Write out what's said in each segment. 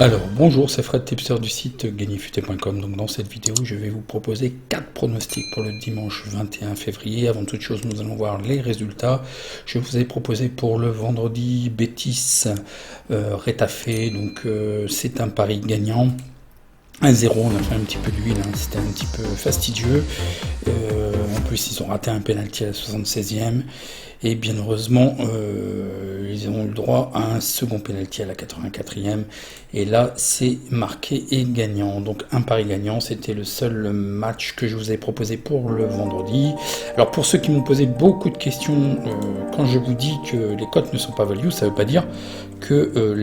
Alors bonjour, c'est Fred Tipster du site gagnerfuté.com. Donc dans cette vidéo, je vais vous proposer 4 pronostics pour le dimanche 21 février. Avant toute chose, nous allons voir les résultats. Je vous ai proposé pour le vendredi Betis Retafe. Donc c'est un pari gagnant. 1-0, on a fait un petit peu d'huile, hein, c'était un petit peu fastidieux. En plus, ils ont raté un pénalty à la 76e. Et bien heureusement, ils ont eu le droit à un second pénalty à la 84e. Et là, c'est marqué et gagnant. Donc un pari gagnant, c'était le seul match que je vous ai proposé pour le vendredi. Alors pour ceux qui m'ont posé beaucoup de questions, quand je vous dis que les cotes ne sont pas value, ça ne veut pas dire que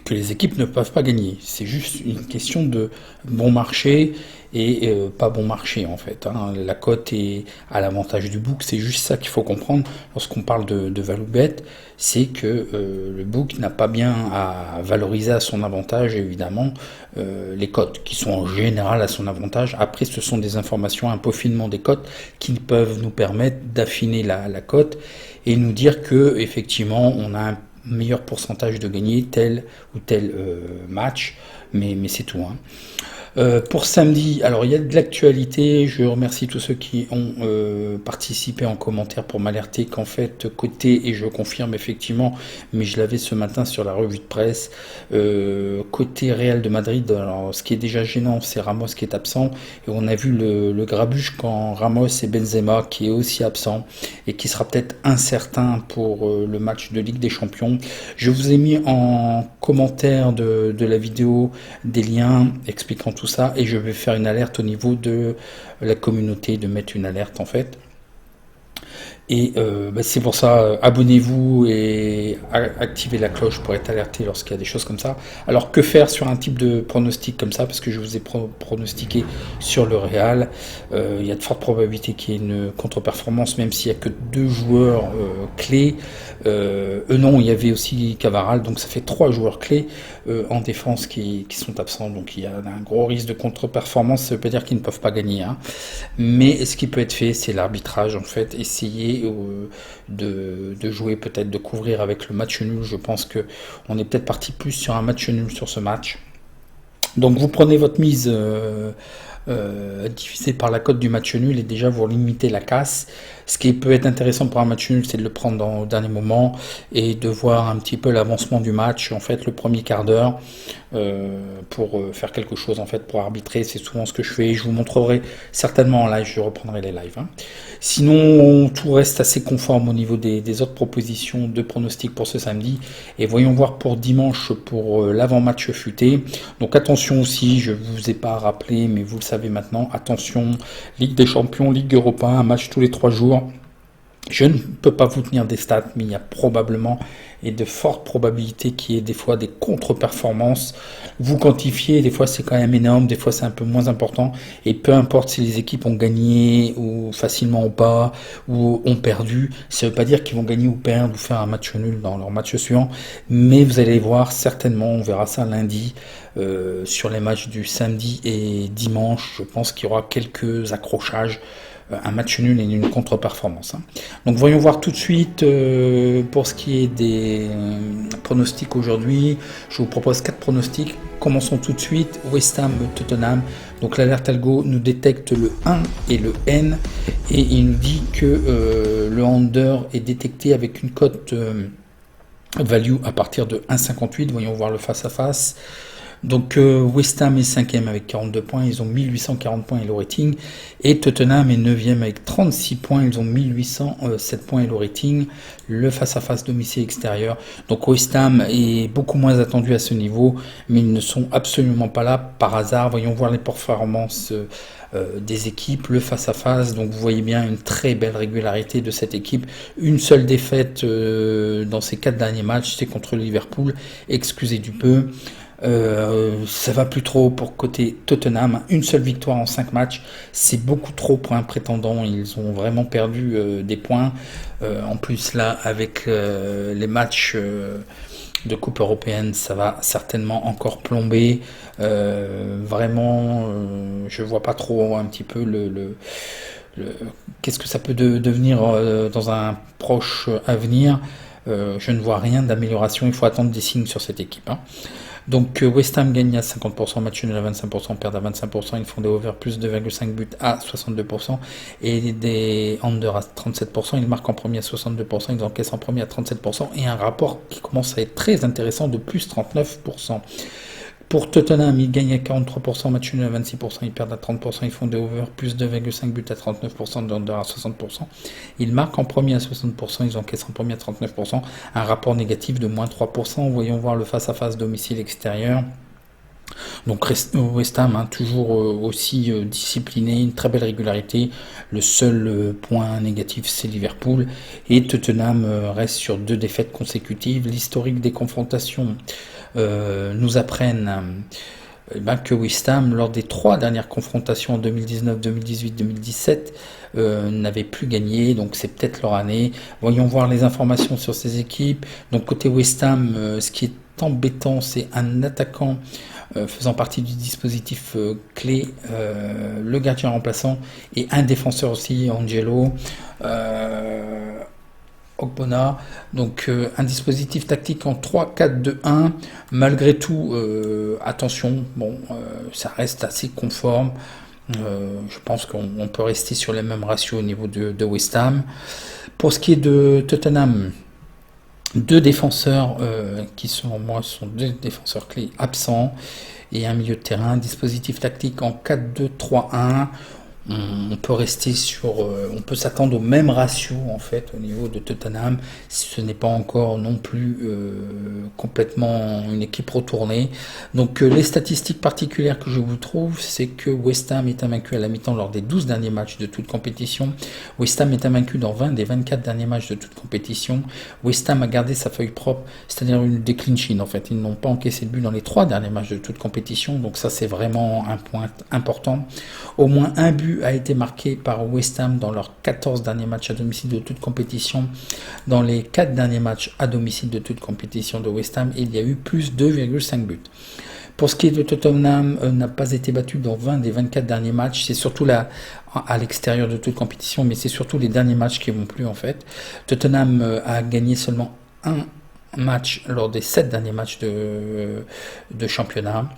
les équipes ne peuvent pas gagner. C'est juste une question de bon marché et pas bon marché en fait. Hein. La cote est à l'avantage du book, c'est juste ça qu'il faut comprendre lorsqu'on parle de value bet, c'est que le book n'a pas bien à valoriser à son avantage évidemment les cotes qui sont en général à son avantage. Après, ce sont des informations, un peaufinement des cotes qui peuvent nous permettre d'affiner la cote et nous dire que effectivement on a un meilleur pourcentage de gagner tel ou tel match, mais c'est tout. Hein. Pour samedi, alors il y a de l'actualité, je remercie tous ceux qui ont participé en commentaire pour m'alerter qu'en fait côté, et je confirme effectivement, mais je l'avais ce matin sur la revue de presse, côté Real de Madrid, alors ce qui est déjà gênant c'est Ramos qui est absent, et on a vu le grabuge quand Ramos et Benzema qui est aussi absent, et qui sera peut-être incertain pour le match de Ligue des Champions. Je vous ai mis en commentaire de la vidéo des liens expliquant tout ça, et je vais faire une alerte au niveau de la communauté, de mettre une alerte en fait. Et c'est pour ça, abonnez-vous et activez la cloche pour être alerté lorsqu'il y a des choses comme ça. Alors que faire sur un type de pronostic comme ça, parce que je vous ai pronostiqué sur le Real, il y a de fortes probabilités qu'il y ait une contre-performance, même s'il n'y a que 2 joueurs clés. Non, il y avait aussi Cavaral, donc ça fait 3 joueurs clés en défense qui sont absents, donc il y a un gros risque de contre-performance. Ça ne veut pas dire qu'ils ne peuvent pas gagner, hein. Mais ce qui peut être fait, c'est l'arbitrage en fait, essayer de jouer, peut-être de couvrir avec le match nul. Je pense que on est peut-être parti plus sur un match nul sur ce match. Donc vous prenez votre mise divisée par la cote du match nul et déjà vous limitez la casse. Ce qui peut être intéressant pour un match nul, c'est de le prendre au dernier moment et de voir un petit peu l'avancement du match, en fait le premier quart d'heure, pour faire quelque chose en fait pour arbitrer. C'est souvent ce que je fais. Je vous montrerai certainement en live, je reprendrai les lives. Hein. Sinon, tout reste assez conforme au niveau des autres propositions de pronostics pour ce samedi. Et voyons voir pour dimanche pour l'avant-match futé. Donc attention aussi, je vous ai pas rappelé, mais vous le savez maintenant, attention, Ligue des Champions, Ligue Europa, un match tous les 3 jours. Je ne peux pas vous tenir des stats, mais il y a probablement et de fortes probabilités qu'il y ait des fois des contre-performances. Vous quantifiez, des fois c'est quand même énorme, des fois c'est un peu moins important. Et peu importe si les équipes ont gagné ou facilement ou pas, ou ont perdu, ça ne veut pas dire qu'ils vont gagner ou perdre ou faire un match nul dans leur match suivant. Mais vous allez voir certainement, on verra ça lundi, sur les matchs du samedi et dimanche. Je pense qu'il y aura quelques accrochages, un match nul et une contre-performance. Hein. Donc voyons voir tout de suite pour ce qui est des pronostics aujourd'hui. Je vous propose 4 pronostics. Commençons tout de suite. West Ham, Tottenham. Donc l'alerte algo nous détecte le 1 et le N et il nous dit que le under est détecté avec une cote value à partir de 1,58. Voyons voir le face-à-face. Donc West Ham est 5e avec 42 points, ils ont 1840 points et le rating. Et Tottenham est 9e avec 36 points, ils ont 1807 points et le rating. Le face-à-face domicile extérieur. Donc West Ham est beaucoup moins attendu à ce niveau, mais ils ne sont absolument pas là par hasard. Voyons voir les performances des équipes, le face-à-face. Donc vous voyez bien une très belle régularité de cette équipe. Une seule défaite dans ces 4 derniers matchs, c'est contre le Liverpool. Excusez du peu. Ça va plus trop pour côté Tottenham. Une seule victoire en 5 matchs, c'est beaucoup trop pour un prétendant. Ils ont vraiment perdu des points. En plus là, avec les matchs de Coupe européenne, ça va certainement encore plomber. Vraiment, je vois pas trop un petit peu qu'est-ce que ça peut devenir dans un proche avenir. Je ne vois rien d'amélioration, il faut attendre des signes sur cette équipe, hein. Donc West Ham gagne à 50%, match nul à 25%, perd à 25%, ils font des over plus 2,5 buts à 62% et des under à 37%, ils marquent en premier à 62%, ils encaissent en premier à 37% et un rapport qui commence à être très intéressant de plus 39%. Pour Tottenham, ils gagnent à 43%, match nul à 26%, ils perdent à 30%, ils font des over, plus 2,5 buts à 39%, de under à 60%. Ils marquent en premier à 60%, ils encaissent en premier à 39%, un rapport négatif de moins 3%. Voyons voir le face-à-face domicile-extérieur. Donc West Ham, hein, toujours aussi discipliné, une très belle régularité. Le seul point négatif, c'est Liverpool. Et Tottenham reste sur 2 défaites consécutives. L'historique des confrontations nous apprennent que West Ham, lors des 3 dernières confrontations en 2019, 2018, 2017, n'avait plus gagné, donc c'est peut-être leur année. Voyons voir les informations sur ces équipes. Donc côté West Ham, ce qui est embêtant, c'est un attaquant faisant partie du dispositif clé, le gardien remplaçant, et un défenseur aussi, Angelo Ogbonna. Donc un dispositif tactique en 3-4-2-1. Malgré tout, attention, bon, ça reste assez conforme. Je pense qu'on peut rester sur les mêmes ratios au niveau de West Ham. Pour ce qui est de Tottenham, 2 défenseurs qui sont 2 défenseurs clés absents et un milieu de terrain, dispositif tactique en 4-2-3-1. On peut rester sur, on peut s'attendre au même ratio en fait au niveau de Tottenham, si ce n'est pas encore non plus complètement une équipe retournée. Donc les statistiques particulières que je vous trouve, c'est que West Ham est invaincu à la mi-temps lors des 12 derniers matchs de toute compétition. West Ham est invaincu dans 20 des 24 derniers matchs de toute compétition. West Ham a gardé sa feuille propre, c'est-à-dire des clean sheets en fait. Ils n'ont pas encaissé de but dans les 3 derniers matchs de toute compétition, donc ça c'est vraiment un point important. Au moins un but a été marqué par West Ham dans leurs 14 derniers matchs à domicile de toute compétition. Dans les 4 derniers matchs à domicile de toute compétition de West Ham, il y a eu plus 2,5 buts. Pour ce qui est de Tottenham, n'a pas été battu dans 20 des 24 derniers matchs. C'est surtout à l'extérieur de toute compétition, mais c'est surtout les derniers matchs qui vont plus en fait. Tottenham a gagné seulement un match lors des 7 derniers matchs de championnat.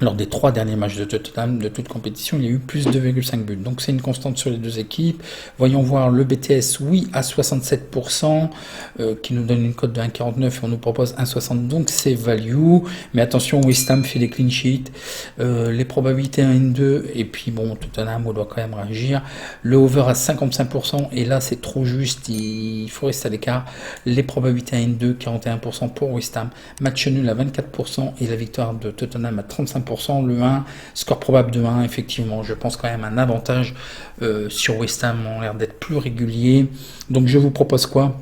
Lors des 3 derniers matchs de Tottenham de toute compétition, il y a eu plus 2,5 buts. Donc c'est une constante sur les 2 équipes. Voyons voir le BTS, oui, à 67%, qui nous donne une cote de 1,49 et on nous propose 1,60. Donc c'est value. Mais attention, West Ham fait des clean sheets. Les probabilités 1,2. Et puis bon, Tottenham, on doit quand même réagir. Le over à 55%. Et là, c'est trop juste. Il faut rester à l'écart. Les probabilités 1,2, 41% pour West Ham. Match nul à 24% et la victoire de Tottenham à 35%. Le 1, score probable de 1, effectivement, je pense quand même un avantage sur West Ham, ont l'air d'être plus réguliers. Donc je vous propose quoi?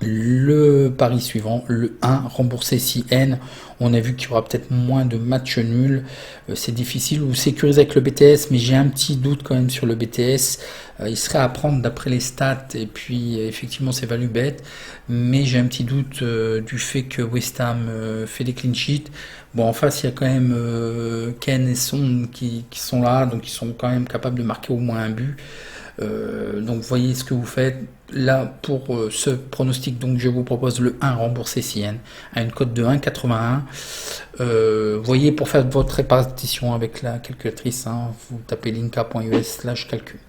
Le pari suivant, le 1, remboursé si N. On a vu qu'il y aura peut-être moins de matchs nuls. C'est difficile ou sécuriser avec le BTS, mais j'ai un petit doute quand même sur le BTS. Il serait à prendre d'après les stats, et puis effectivement c'est value bet, mais j'ai un petit doute du fait que West Ham fait des clean sheets. Bon, en face, il y a quand même Ken et Son qui sont là, donc ils sont quand même capables de marquer au moins un but. Donc voyez ce que vous faites. Là, pour ce pronostic, donc je vous propose le 1 remboursé CN à une cote de 1,81. Voyez, pour faire votre répartition avec la calculatrice, hein, vous tapez linka.us/calcul.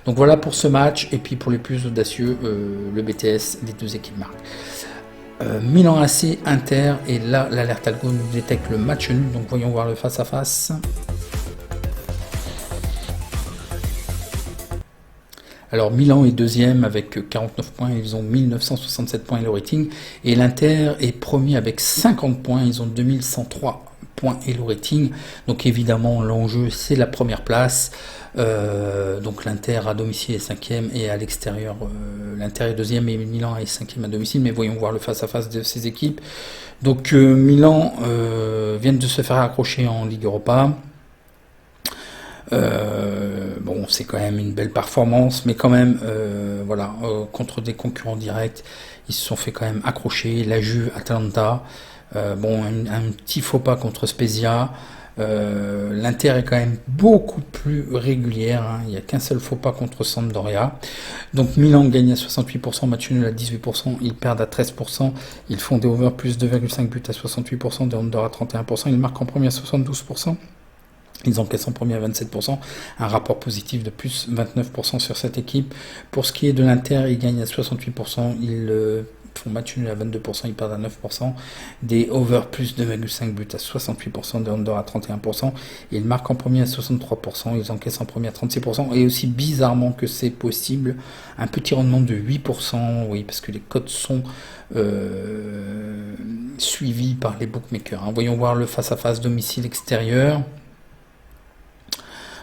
Donc voilà pour ce match, et puis pour les plus audacieux, le BTS, les 2 équipes marquent. Milan AC, Inter, et là l'alerte algo nous détecte le match nul, donc voyons voir le face à face. Alors Milan est deuxième avec 49 points, ils ont 1967 points et le rating, et l'Inter est premier avec 50 points, ils ont 2103 points et le rating. Donc évidemment l'enjeu c'est la première place. Donc l'Inter à domicile est 5e et à l'extérieur l'Inter est 2e et Milan est 5e à domicile, mais voyons voir le face-à-face de ces équipes. Donc Milan vient de se faire accrocher en Ligue Europa. Bon, c'est quand même une belle performance, mais quand même, voilà, contre des concurrents directs, ils se sont fait quand même accrocher. La Juve, Atalanta, bon, un petit faux pas contre Spezia. L'Inter est quand même beaucoup plus régulière, hein. Il n'y a qu'un seul faux pas contre Sampdoria. Donc Milan gagne à 68%, match nul à 18%, ils perdent à 13%, ils font des over plus 2,5 buts à 68%, des under à 31%, ils marquent en premier à 72%. Ils encaissent en premier à 27%, un rapport positif de plus 29% sur cette équipe. Pour ce qui est de l'Inter, ils gagnent à 68%, ils font match nul à 22%, ils perdent à 9%, des over plus 2,5 buts à 68%, des under à 31%, ils marquent en premier à 63%, ils encaissent en premier à 36%, et aussi bizarrement que c'est possible, un petit rendement de 8%, oui, parce que les cotes sont suivies par les bookmakers, hein. Voyons voir le face-à-face domicile extérieur.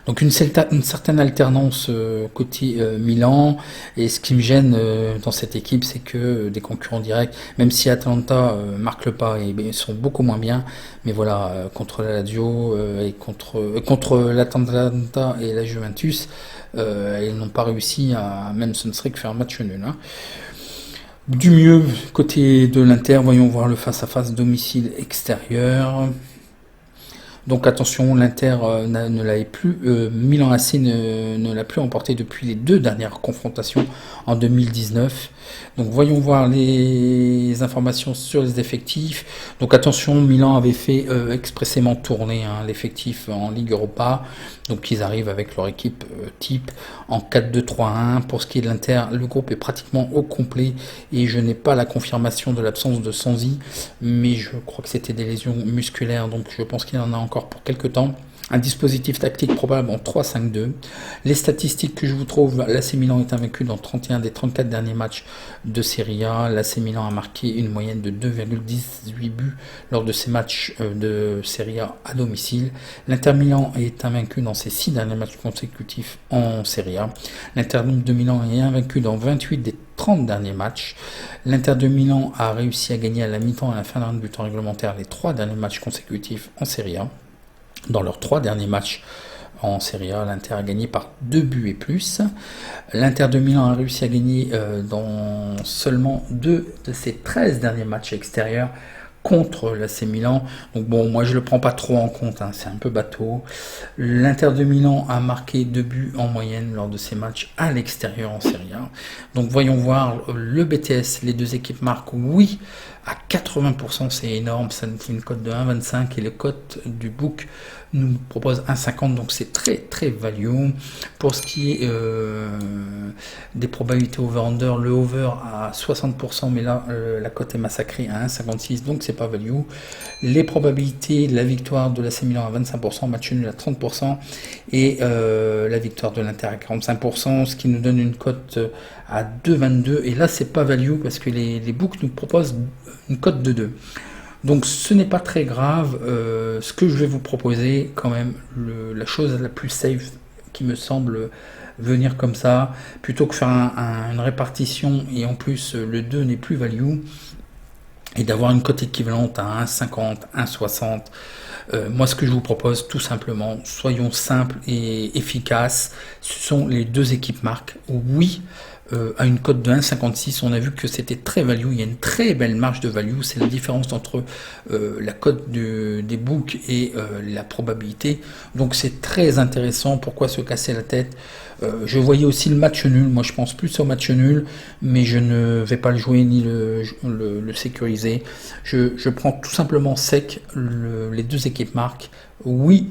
Donc une certaine alternance côté Milan, et ce qui me gêne dans cette équipe, c'est que des concurrents directs, même si Atalanta marque le pas et ils sont beaucoup moins bien, mais voilà, contre la Lazio et contre l'Atalanta et la Juventus, ils n'ont pas réussi à, même ce ne serait que faire un match nul, hein. Du mieux côté de l'Inter, voyons voir le face-à-face domicile extérieur. Donc attention, l'Inter ne l'avait plus, Milan AC ne l'a plus emporté depuis les 2 dernières confrontations en 2019. Donc voyons voir les informations sur les effectifs. Donc attention, Milan avait fait expressément tourner, hein, l'effectif en Ligue Europa. Donc ils arrivent avec leur équipe type en 4-2-3-1. Pour ce qui est de l'Inter, le groupe est pratiquement au complet et je n'ai pas la confirmation de l'absence de Sanzi, mais je crois que c'était des lésions musculaires, donc je pense qu'il en a encore pour quelques temps. Un dispositif tactique probable en 3-5-2. Les statistiques que je vous trouve, l'AC Milan est invaincu dans 31 des 34 derniers matchs de Serie A. L'AC Milan a marqué une moyenne de 2,18 buts lors de ses matchs de Serie A à domicile. L'Inter Milan est invaincu dans ses 6 derniers matchs consécutifs en Serie A. L'Inter de Milan est invaincu dans 28 des 30 derniers matchs. L'Inter de Milan a réussi à gagner à la mi-temps et à la fin du temps réglementaire les 3 derniers matchs consécutifs en Serie A. Dans leurs 3 derniers matchs en Serie A, l'Inter a gagné par 2 buts et plus. L'Inter de Milan a réussi à gagner dans seulement 2 de ses 13 derniers matchs extérieurs contre l'AC Milan. Donc bon, moi je le prends pas trop en compte, hein, c'est un peu bateau. L'Inter de Milan a marqué 2 buts en moyenne lors de ses matchs à l'extérieur en Serie A. Donc voyons voir le BTS, les 2 équipes marquent, oui, à 80%, c'est énorme, ça nous fait une cote de 1,25 et le cote du book nous propose 1,50, donc c'est très très value. Pour ce qui est des probabilités over-under, le over à 60%, mais là la cote est massacrée à 1,56, donc c'est pas value. Les probabilités, la victoire de l'AC Milan à 25%, match nul à 30%, et la victoire de l'Inter à 45%, ce qui nous donne une cote à 2,22, et là c'est pas value parce que les books nous proposent une cote de 2. Donc ce n'est pas très grave, ce que je vais vous proposer quand même, la chose la plus safe qui me semble venir comme ça, plutôt que faire une répartition et en plus le 2 n'est plus value, et d'avoir une cote équivalente à 1,50, 1,60. Moi ce que je vous propose tout simplement, soyons simples et efficaces, ce sont les 2 équipes marques, oui, à une cote de 1,56, on a vu que c'était très value, il y a une très belle marge de value, c'est la différence entre la cote des books et la probabilité, donc c'est très intéressant. Pourquoi se casser la tête? Je voyais aussi le match nul, moi je pense plus au match nul, mais je ne vais pas le jouer ni le sécuriser, je prends tout simplement sec les 2 équipes marques, oui,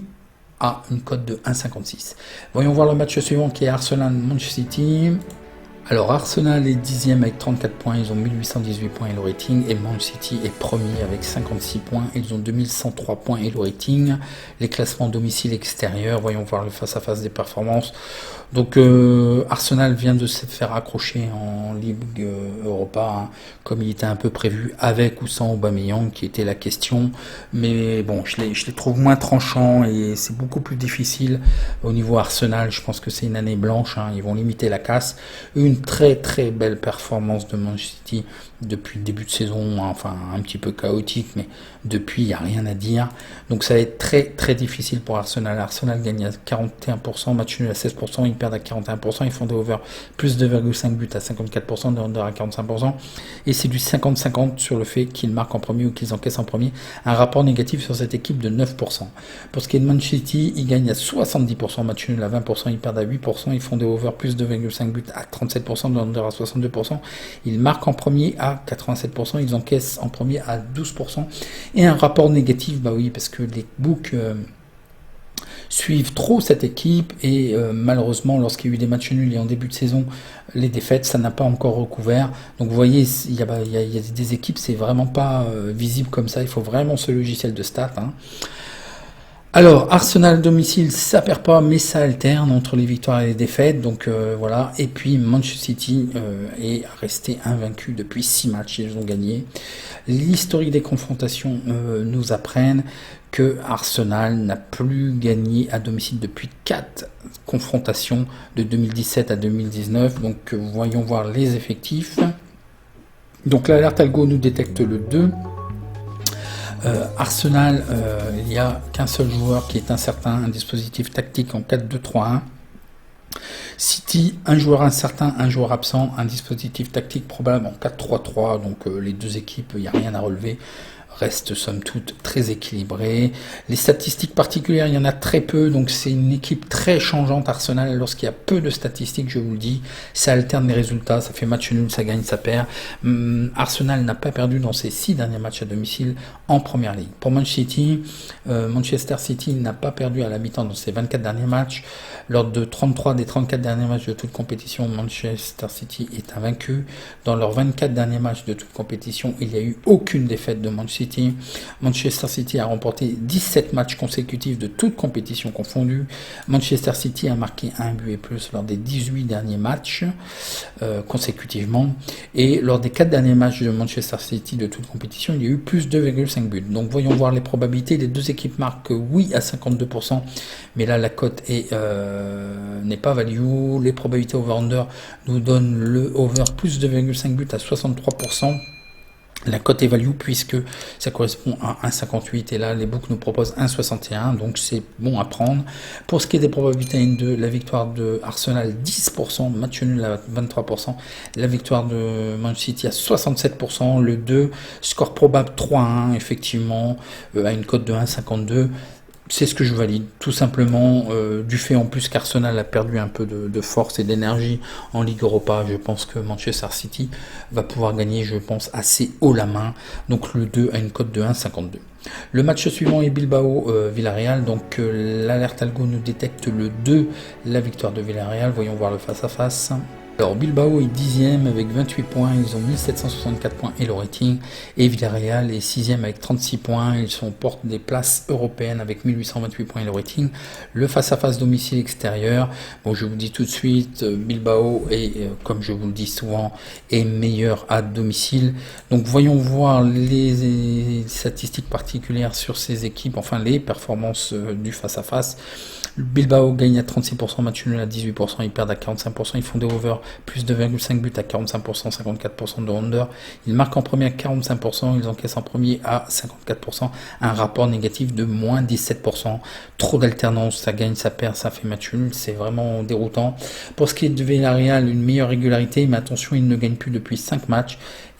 à une cote de 1,56. Voyons voir le match suivant qui est Arsenal-Manchester City. Alors Arsenal est 10e avec 34 points, ils ont 1818 points Elo Rating, et Man City est premier avec 56 points, ils ont 2103 points Elo Rating. Les classements domicile extérieur, voyons voir le face-à-face des performances. Donc Arsenal vient de se faire accrocher en Ligue Europa, hein, comme il était un peu prévu, avec ou sans Aubameyang qui était la question, mais bon, je les trouve moins tranchants et c'est beaucoup plus difficile au niveau Arsenal. Je pense que c'est une année blanche, hein, ils vont limiter la casse. Une très très belle performance de Manchester City depuis le début de saison, hein, enfin un petit peu chaotique, mais depuis il n'y a rien à dire, donc ça va être très très difficile pour Arsenal. Arsenal gagne à 41%, match nul à 16%, ils perdent à 41%, ils font des over plus 2,5 buts à 54%, des under à 45%, et c'est du 50-50 sur le fait qu'ils marquent en premier ou qu'ils encaissent en premier, un rapport négatif sur cette équipe de 9%. Pour ce qui est de Manchester City, ils gagnent à 70%, match nul à 20%, ils perdent à 8%, ils font des over plus 2,5 buts à 37%, des under à 62%, ils marquent en premier à 87%, ils encaissent en premier à 12%, et un rapport négatif, bah oui, parce que les books suivent trop cette équipe et malheureusement lorsqu'il y a eu des matchs nuls et en début de saison les défaites, ça n'a pas encore recouvert. Donc vous voyez, il y a des équipes, c'est vraiment pas visible comme ça, il faut vraiment ce logiciel de stats, hein. Alors, Arsenal domicile, ça perd pas, mais ça alterne entre les victoires et les défaites. Donc voilà. Et puis Manchester City est resté invaincu depuis 6 matchs, ils ont gagné. L'historique des confrontations nous apprennent que Arsenal n'a plus gagné à domicile depuis 4 confrontations de 2017 à 2019. Donc voyons voir les effectifs. Donc l'alerte algo nous détecte le 2. Arsenal, il n'y a qu'un seul joueur qui est incertain, un dispositif tactique en 4-2-3-1. City, un joueur incertain, un joueur absent, un dispositif tactique probable en 4-3-3, donc les deux équipes, il n'y a rien à relever. Reste somme toute très équilibré. Les statistiques particulières, il y en a très peu, donc c'est une équipe très changeante Arsenal. Lorsqu'il y a peu de statistiques, je vous le dis, ça alterne les résultats, ça fait match nul, ça gagne, ça perd. Arsenal n'a pas perdu dans ses 6 derniers matchs à domicile en Première Ligue. Pour Manchester City n'a pas perdu à la mi-temps dans ses 24 derniers matchs. Lors de 33 des 34 derniers matchs de toute compétition, Manchester City est invaincu. Dans leurs 24 derniers matchs de toute compétition, il n'y a eu aucune défaite de Manchester City. Manchester City a remporté 17 matchs consécutifs de toutes compétitions confondues. Manchester City a marqué un but et plus lors des 18 derniers matchs consécutivement. Et lors des 4 derniers matchs de Manchester City de toute compétition, il y a eu plus 2,5 buts. Donc voyons voir les probabilités. Les deux équipes marquent oui à 52%, mais là la cote n'est pas value. Les probabilités over-under nous donnent le over plus 2,5 buts à 63%. La cote est value puisque ça correspond à 1,58 et là les books nous proposent 1,61, donc c'est bon à prendre. Pour ce qui est des probabilités N2, la victoire de Arsenal 10%, match nul à 23%, la victoire de Manchester City à 67%, le 2, score probable 3-1 effectivement, à une cote de 1,52. C'est ce que je valide, tout simplement, du fait en plus qu'Arsenal a perdu un peu de force et d'énergie en Ligue Europa. Je pense que Manchester City va pouvoir gagner, je pense, assez haut la main. Donc le 2 a une cote de 1,52. Le match suivant est Bilbao-Villarreal. Donc l'alerte algo nous détecte le 2, la victoire de Villarreal. Voyons voir le face-à-face. Alors Bilbao est 10e avec 28 points, ils ont 1764 points et le rating, et Villarreal est 6e avec 36 points, ils sont porte des places européennes avec 1828 points et le rating. Le face-à-face domicile extérieur, bon je vous dis tout de suite, Bilbao est, comme je vous le dis souvent, est meilleur à domicile. Donc voyons voir les statistiques particulières sur ces équipes, enfin les performances du face-à-face. Bilbao gagne à 36%, match nul à 18%, ils perdent à 45%, ils font des over plus 2,5 buts à 45%, 54% de under. Ils marquent en premier à 45%, ils encaissent en premier à 54%, un rapport négatif de moins 17%. Trop d'alternance, ça gagne, ça perd, ça fait match nul, c'est vraiment déroutant. Pour ce qui est de Villarreal, une meilleure régularité, mais attention, ils ne gagnent plus depuis 5 matchs.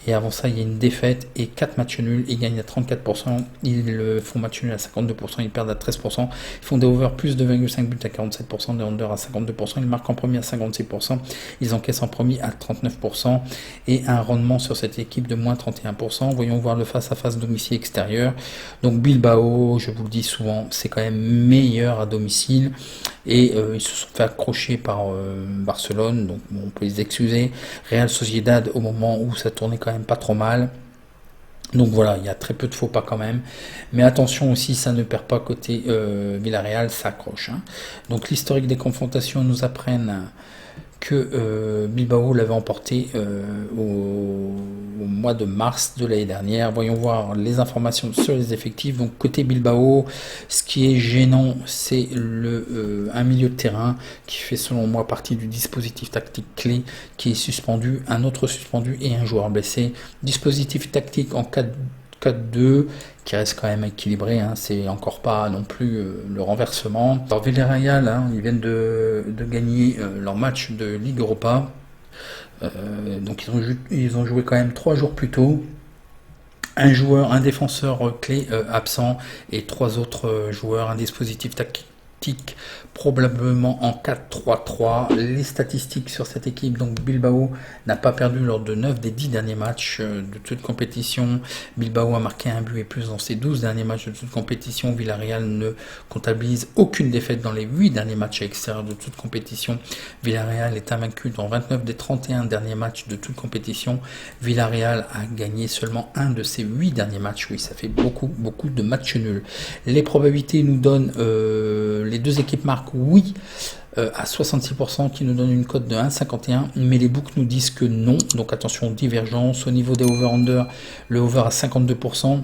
Et avant ça, il y a une défaite et 4 matchs nuls. Ils gagnent à 34%. Ils font match nul à 52%. Ils perdent à 13%. Ils font des over plus 2,5 buts à 47%. Des under à 52%. Ils marquent en premier à 56%. Ils encaissent en premier à 39%. Et un rendement sur cette équipe de moins 31%. Voyons voir le face-à-face domicile extérieur. Donc Bilbao, je vous le dis souvent, c'est quand même meilleur à domicile. Et ils se sont fait accrocher par Barcelone. Donc bon, on peut les excuser. Real Sociedad, au moment où ça tournait quand même pas trop mal. Donc voilà, il y a très peu de faux pas quand même. Mais attention aussi, ça ne perd pas côté Villarreal, ça accroche. Hein. Donc l'historique des confrontations nous apprennent que Bilbao l'avait emporté au mois de mars de l'année dernière. Voyons voir les informations sur les effectifs. Donc côté Bilbao, ce qui est gênant, c'est un milieu de terrain qui fait selon moi partie du dispositif tactique clé qui est suspendu, un autre suspendu et un joueur blessé. Dispositif tactique en cas 4-2 qui reste quand même équilibré, hein, c'est encore pas non plus le renversement. Alors Villarreal, hein, ils viennent de gagner leur match de Ligue Europa, donc ils ont joué quand même 3 jours plus tôt. Un défenseur clé absent et 3 autres joueurs, un dispositif tactique probablement en 4-3-3. Les statistiques sur cette équipe, donc Bilbao n'a pas perdu lors de 9 des 10 derniers matchs de toute compétition. Bilbao a marqué un but et plus dans ses 12 derniers matchs de toute compétition. Villarreal ne comptabilise aucune défaite dans les 8 derniers matchs à l'extérieur de toute compétition. Villarreal est invaincu dans 29 des 31 derniers matchs de toute compétition. Villarreal a gagné seulement un de ses 8 derniers matchs. Oui, ça fait beaucoup de matchs nuls. Les probabilités nous donnent les deux équipes marquent oui à 66%, qui nous donne une cote de 1,51, mais les books nous disent que non, donc attention, divergence. Au niveau des over-under, le over à 52%,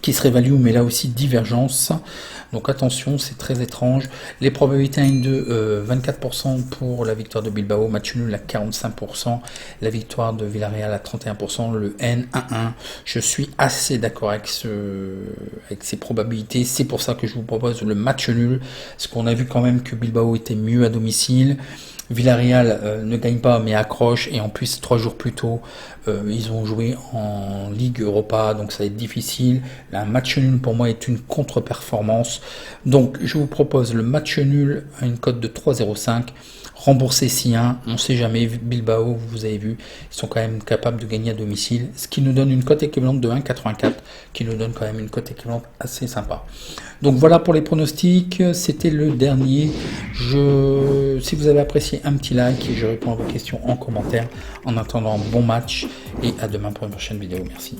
qui serait value, mais là aussi divergence. Donc attention, c'est très étrange. Les probabilités 1-2, 24% pour la victoire de Bilbao, match nul à 45%, la victoire de Villarreal à 31%, le N 1-1. Je suis assez d'accord avec ces probabilités. C'est pour ça que je vous propose le match nul, parce qu'on a vu quand même que Bilbao était mieux à domicile. Villarreal ne gagne pas mais accroche, et en plus 3 jours plus tôt ils ont joué en Ligue Europa, donc ça va être difficile. Là, un match nul pour moi est une contre-performance, donc je vous propose le match nul à une cote de 3,05, remboursé si 1, on ne sait jamais. Bilbao, vous avez vu, ils sont quand même capables de gagner à domicile, ce qui nous donne une cote équivalente de 1,84, qui nous donne quand même une cote équivalente assez sympa. Donc voilà pour les pronostics, c'était le dernier. Si vous avez apprécié, un petit like, et je réponds à vos questions en commentaire. En attendant, bon match, et à demain pour une prochaine vidéo. Merci.